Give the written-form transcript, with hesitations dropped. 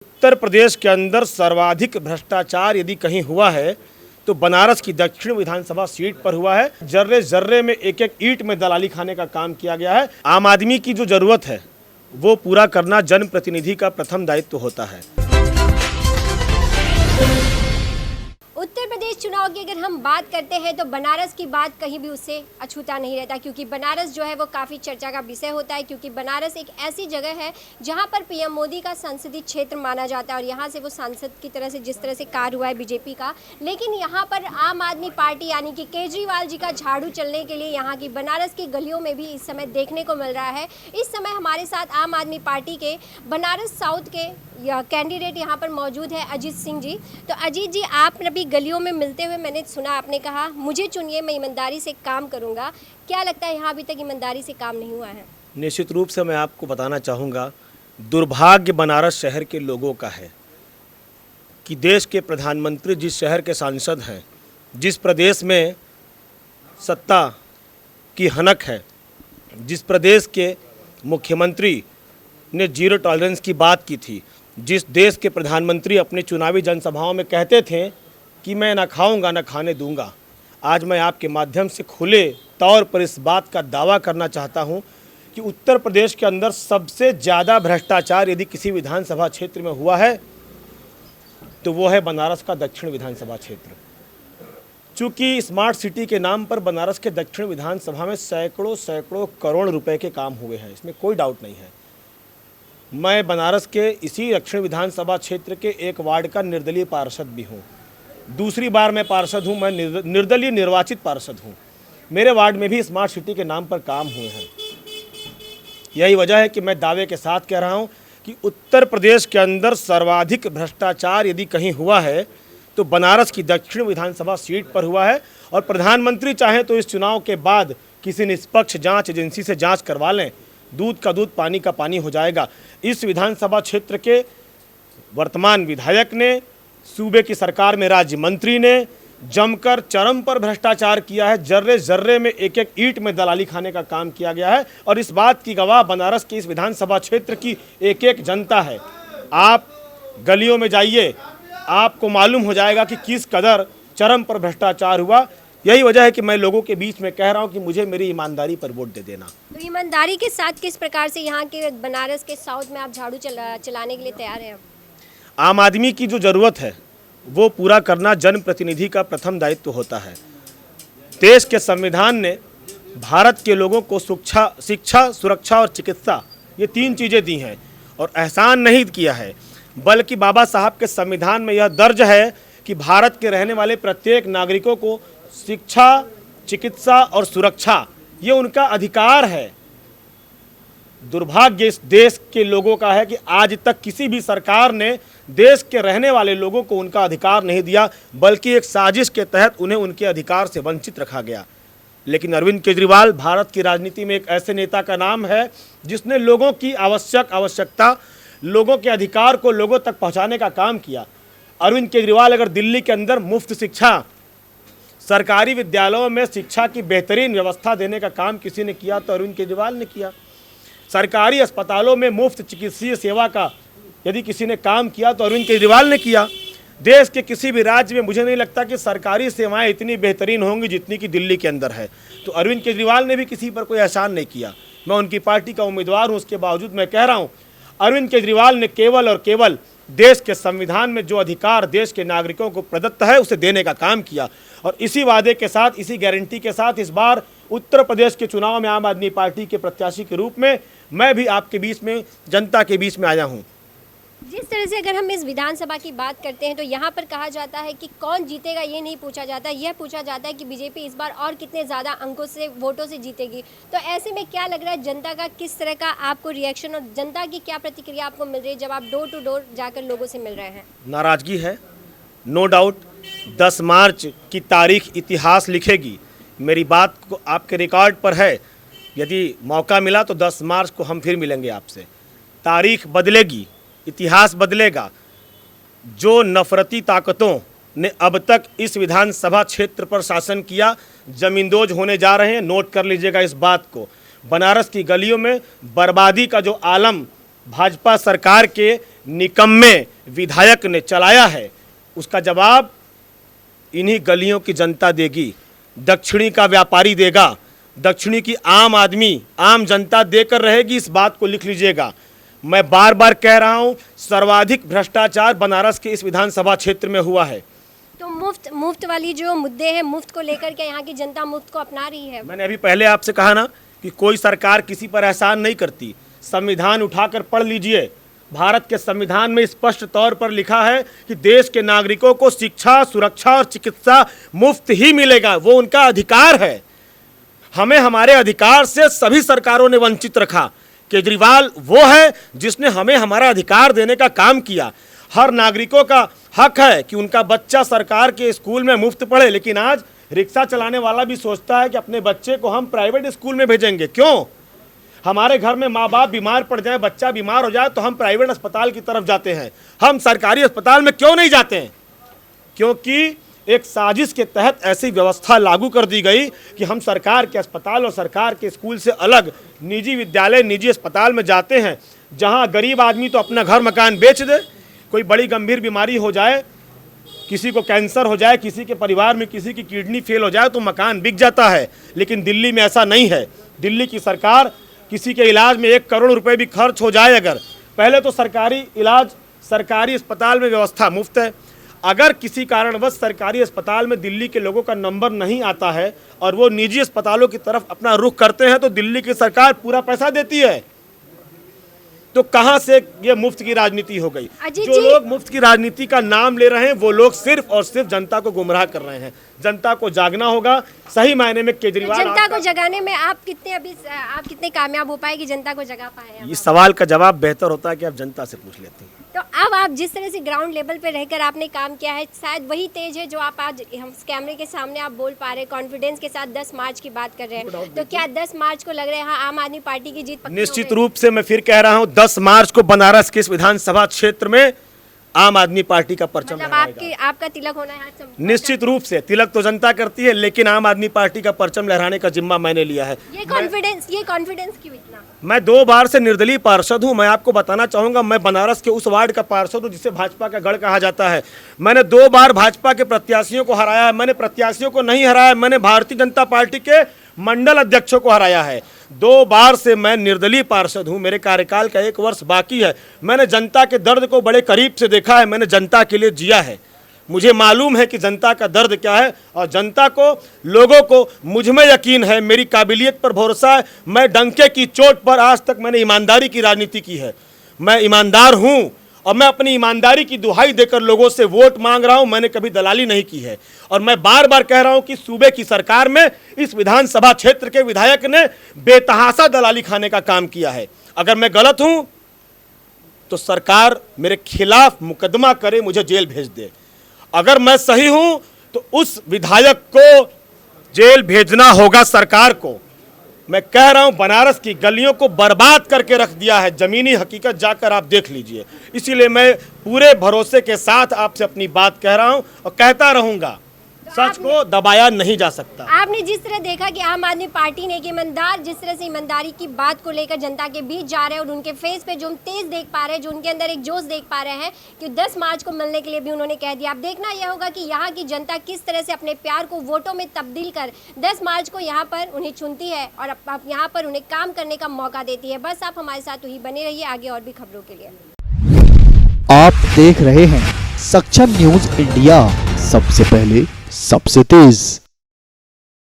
उत्तर प्रदेश के अंदर सर्वाधिक भ्रष्टाचार यदि कहीं हुआ है तो बनारस की दक्षिण विधानसभा सीट पर हुआ है। जर्रे जर्रे में एक एक ईंट में दलाली खाने का काम किया गया है। आम आदमी की जो जरूरत है वो पूरा करना जनप्रतिनिधि का प्रथम दायित्व होता है। उत्तर प्रदेश चुनाव की अगर हम बात करते हैं तो बनारस की बात कहीं भी उससे अछूता नहीं रहता, क्योंकि बनारस जो है वो काफ़ी चर्चा का विषय होता है, क्योंकि बनारस एक ऐसी जगह है जहां पर पीएम मोदी का संसदीय क्षेत्र माना जाता है और यहां से वो सांसद की तरह से जिस तरह से कार्य हुआ है बीजेपी का, लेकिन यहां पर आम आदमी पार्टी यानी कि केजरीवाल जी का झाड़ू चलने के लिए यहाँ की बनारस की गलियों में भी इस समय देखने को मिल रहा है। इस समय हमारे साथ आम आदमी पार्टी के बनारस साउथ के कैंडिडेट यहाँ पर मौजूद है अजीत सिंह जी। तो अजीत जी, आप अभी गलियों में मिलते हुए मैंने सुना आपने कहा मुझे चुनिए, मैं ईमानदारी से काम करूँगा। क्या लगता है यहाँ अभी तक ईमानदारी से काम नहीं हुआ है? निश्चित रूप से मैं आपको बताना चाहूँगा, दुर्भाग्य बनारस शहर के लोगों का है कि देश के प्रधानमंत्री जिस शहर के सांसद हैं, जिस प्रदेश में सत्ता की हनक है, जिस प्रदेश के मुख्यमंत्री ने जीरो टॉलरेंस की बात की थी, जिस देश के प्रधानमंत्री अपने चुनावी जनसभाओं में कहते थे कि मैं ना खाऊंगा ना खाने दूंगा, आज मैं आपके माध्यम से खुले तौर पर इस बात का दावा करना चाहता हूं कि उत्तर प्रदेश के अंदर सबसे ज़्यादा भ्रष्टाचार यदि किसी विधानसभा क्षेत्र में हुआ है तो वो है बनारस का दक्षिण विधानसभा क्षेत्र। चूँकि स्मार्ट सिटी के नाम पर बनारस के दक्षिण विधानसभा में सैकड़ों सैकड़ों करोड़ रुपए के काम हुए हैं, इसमें कोई डाउट नहीं है। मैं बनारस के इसी दक्षिण विधानसभा क्षेत्र के एक वार्ड का निर्दलीय पार्षद भी हूँ। दूसरी बार मैं पार्षद हूँ, मैं निर्दलीय निर्वाचित पार्षद हूँ। मेरे वार्ड में भी स्मार्ट सिटी के नाम पर काम हुए हैं। यही वजह है कि मैं दावे के साथ कह रहा हूँ कि उत्तर प्रदेश के अंदर सर्वाधिक भ्रष्टाचार यदि कहीं हुआ है तो बनारस की दक्षिण विधानसभा सीट पर हुआ है। और प्रधानमंत्री चाहें तो इस चुनाव के बाद किसी निष्पक्ष जाँच एजेंसी से जाँच करवा लें, दूध का दूध पानी का पानी हो जाएगा। इस विधानसभा क्षेत्र के वर्तमान विधायक ने, सूबे की सरकार में राज्य मंत्री ने जमकर चरम पर भ्रष्टाचार किया है। जर्रे जर्रे में एक एक ईंट में दलाली खाने का काम किया गया है और इस बात की गवाह बनारस के इस विधानसभा क्षेत्र की एक एक जनता है। आप गलियों में जाइए, आपको मालूम हो जाएगा कि किस कदर चरम पर भ्रष्टाचार हुआ। यही वजह है कि मैं लोगों के बीच में कह रहा हूं कि मुझे मेरी ईमानदारी पर वोट दे देना। तो ईमानदारी के साथ किस प्रकार से यहाँ के बनारस के साउथ में आप झाड़ू चलाने के लिए तैयार हैं? आम आदमी की जो ज़रूरत है वो पूरा करना जनप्रतिनिधि का प्रथम दायित्व होता है। देश के संविधान ने भारत के लोगों को शिक्षा, सुरक्षा और चिकित्सा, ये तीन चीज़ें दी हैं और एहसान नहीं किया है, बल्कि बाबा साहब के संविधान में यह दर्ज है कि भारत के रहने वाले प्रत्येक नागरिकों को शिक्षा, चिकित्सा और सुरक्षा ये उनका अधिकार है। दुर्भाग्य इस देश के लोगों का है कि आज तक किसी भी सरकार ने देश के रहने वाले लोगों को उनका अधिकार नहीं दिया, बल्कि एक साजिश के तहत उन्हें उनके अधिकार से वंचित रखा गया। लेकिन अरविंद केजरीवाल भारत की राजनीति में एक ऐसे नेता का नाम है जिसने लोगों की आवश्यकता, लोगों के अधिकार को लोगों तक पहुँचाने का काम किया। अरविंद केजरीवाल अगर दिल्ली के अंदर मुफ्त शिक्षा, सरकारी विद्यालयों में शिक्षा की बेहतरीन व्यवस्था देने का काम किसी ने किया तो अरविंद केजरीवाल ने किया। सरकारी अस्पतालों में मुफ्त चिकित्सीय सेवा का यदि किसी ने काम किया तो अरविंद केजरीवाल ने किया। देश के किसी भी राज्य में मुझे नहीं लगता कि सरकारी सेवाएं इतनी बेहतरीन होंगी जितनी कि दिल्ली के अंदर है। तो अरविंद केजरीवाल ने भी किसी पर कोई एहसान नहीं किया। मैं उनकी पार्टी का उम्मीदवार हूँ, उसके बावजूद मैं कह रहा हूँ अरविंद केजरीवाल ने केवल और केवल देश के संविधान में जो अधिकार देश के नागरिकों को प्रदत्त है उसे देने का काम किया। और इसी वादे के साथ, इसी गारंटी के साथ इस बार उत्तर प्रदेश के चुनाव में आम आदमी पार्टी के प्रत्याशी के रूप में मैं भी आपके बीच में, जनता के बीच में आया हूँ। जिस तरह से अगर हम इस विधानसभा की बात करते हैं तो यहाँ पर कहा जाता है कि कौन जीतेगा ये नहीं पूछा जाता, यह पूछा जाता है कि बीजेपी इस बार और कितने ज़्यादा अंकों से, वोटों से जीतेगी। तो ऐसे में क्या लग रहा है, जनता का किस तरह का आपको रिएक्शन और जनता की क्या प्रतिक्रिया आपको मिल रही है जब आप डोर टू डोर जाकर लोगों से मिल रहे हैं? नाराज़गी है, नो डाउट। 10 मार्च की तारीख इतिहास लिखेगी। मेरी बात को आपके रिकॉर्ड पर है, यदि मौका मिला तो 10 मार्च को हम फिर मिलेंगे आपसे। तारीख बदलेगी, इतिहास बदलेगा। जो नफरती ताकतों ने अब तक इस विधानसभा क्षेत्र पर शासन किया, जमींदोज होने जा रहे हैं। नोट कर लीजिएगा इस बात को। बनारस की गलियों में बर्बादी का जो आलम भाजपा सरकार के निकम्मे विधायक ने चलाया है, उसका जवाब इन्हीं गलियों की जनता देगी, दक्षिणी का व्यापारी देगा, दक्षिणी की आम आदमी, आम जनता देकर रहेगी। इस बात को लिख लीजिएगा। मैं बार बार कह रहा हूं, सर्वाधिक भ्रष्टाचार बनारस के इस विधानसभा क्षेत्र में हुआ है। तो मुफ्त वाली जो मुद्दे हैं, मुफ्त को लेकर के यहाँ की जनता मुफ्त को अपना रही है। मैंने अभी पहले आपसे कहा ना कि कोई सरकार किसी पर एहसान नहीं करती। संविधान उठाकर पढ़ लीजिए, भारत के संविधान में स्पष्ट तौर पर लिखा है कि देश के नागरिकों को शिक्षा, सुरक्षा और चिकित्सा मुफ्त ही मिलेगा, वो उनका अधिकार है। हमें हमारे अधिकार से सभी सरकारों ने वंचित रखा। केजरीवाल वो है जिसने हमें हमारा अधिकार देने का काम किया। हर नागरिकों का हक है कि उनका बच्चा सरकार के स्कूल में मुफ्त पढ़े, लेकिन आज रिक्शा चलाने वाला भी सोचता है कि अपने बच्चे को हम प्राइवेट स्कूल में भेजेंगे। क्यों? हमारे घर में माँ बाप बीमार पड़ जाए, बच्चा बीमार हो जाए तो हम प्राइवेट अस्पताल की तरफ जाते हैं, हम सरकारी अस्पताल में क्यों नहीं जाते हैं? क्योंकि एक साजिश के तहत ऐसी व्यवस्था लागू कर दी गई कि हम सरकार के अस्पताल और सरकार के स्कूल से अलग निजी विद्यालय, निजी अस्पताल में जाते हैं, जहां गरीब आदमी तो अपना घर मकान बेच दे, कोई बड़ी गंभीर बीमारी हो जाए, किसी को कैंसर हो जाए, किसी के परिवार में किसी की किडनी फेल हो जाए तो मकान बिक जाता है। लेकिन दिल्ली में ऐसा नहीं है। दिल्ली की सरकार, किसी के इलाज में 1 करोड़ रुपए भी खर्च हो जाए, अगर पहले तो सरकारी इलाज, सरकारी अस्पताल में व्यवस्था मुफ्त है। अगर किसी कारणवश सरकारी अस्पताल में दिल्ली के लोगों का नंबर नहीं आता है और वो निजी अस्पतालों की तरफ अपना रुख करते हैं तो दिल्ली की सरकार पूरा पैसा देती है। तो कहां से ये मुफ्त की राजनीति हो गई? जो लोग मुफ्त की राजनीति का नाम ले रहे हैं वो लोग सिर्फ और सिर्फ जनता को गुमराह कर रहे हैं। जनता को जागना होगा। सही मायने में केजरीवाल, जनता को जगाने में आप कितने कामयाब हो पाए कि जनता को जगा पाए? इस सवाल का जवाब बेहतर होता है कि आप जनता से पूछ लेते हैं। तो अब आप जिस तरह से ग्राउंड लेवल पे रहकर आपने काम किया है, शायद वही तेज है जो आप आज हम कैमरे के सामने आप बोल पा रहे हैं, कॉन्फिडेंस के साथ 10 मार्च की बात कर रहे हैं। तो क्या 10 मार्च को लग रहा है हाँ आम आदमी पार्टी की जीत? निश्चित रूप से मैं फिर कह रहा हूं, 10 मार्च को बनारस के इस विधानसभा क्षेत्र में आम आदमी पार्टी का परचम मतलब आपका तिलक होना है? निश्चित रूप से। तिलक तो जनता करती है, लेकिन आम आदमी पार्टी का परचम लहराने का जिम्मा मैंने लिया है। ये कॉन्फिडेंस क्यों इतना? मैं 2 बार से निर्दलीय पार्षद हूं। मैं आपको बताना चाहूंगा, मैं बनारस के उस वार्ड का पार्षद हूं जिसे भाजपा का गढ़ कहा जाता है। मैंने 2 बार भाजपा के प्रत्याशियों को हराया है। मैंने प्रत्याशियों को नहीं हराया, मैंने भारतीय जनता पार्टी के मंडल अध्यक्षों को हराया है। 2 बार से मैं निर्दलीय पार्षद हूं। मेरे कार्यकाल का 1 वर्ष बाकी है। मैंने जनता के दर्द को बड़े करीब से देखा है। मैंने जनता के लिए जिया है। मुझे मालूम है कि जनता का दर्द क्या है और जनता को, लोगों को मुझ में यकीन है, मेरी काबिलियत पर भरोसा है। मैं डंके की चोट पर आज तक मैंने ईमानदारी की राजनीति की है। मैं ईमानदार हूं और मैं अपनी ईमानदारी की दुहाई देकर लोगों से वोट मांग रहा हूं। मैंने कभी दलाली नहीं की है और मैं बार बार कह रहा हूं कि सूबे की सरकार में इस विधानसभा क्षेत्र के विधायक ने बेतहाशा दलाली खाने का काम किया है। अगर मैं गलत हूं तो सरकार मेरे खिलाफ मुकदमा करे, मुझे जेल भेज दे। अगर मैं सही हूं तो उस विधायक को जेल भेजना होगा सरकार को। मैं कह रहा हूं, बनारस की गलियों को बर्बाद करके रख दिया है। जमीनी हकीकत जाकर आप देख लीजिए। इसीलिए मैं पूरे भरोसे के साथ आपसे अपनी बात कह रहा हूं और कहता रहूंगा, सच को दबाया नहीं जा सकता। आपने जिस तरह देखा कि आम आदमी पार्टी ने एक ईमानदार, जिस तरह से ईमानदारी की बात को लेकर जनता के बीच जा रहे हैं और उनके फेस पे जो हम तेज देख पा रहे हैं, जो उनके अंदर एक जोश देख पा रहे हैं कि 10 मार्च को मिलने के लिए भी उन्होंने कह दिया। अब देखना यह होगा कि यहाँ की जनता किस तरह से अपने प्यार को वोटों में तब्दील कर 10 मार्च को यहाँ पर उन्हें चुनती है और अब यहाँ पर उन्हें काम करने का मौका देती है। बस आप हमारे साथ ही बने रहिए आगे और भी खबरों के लिए। आप देख रहे हैं सक्षम न्यूज इंडिया, सबसे पहले सबसे तेज।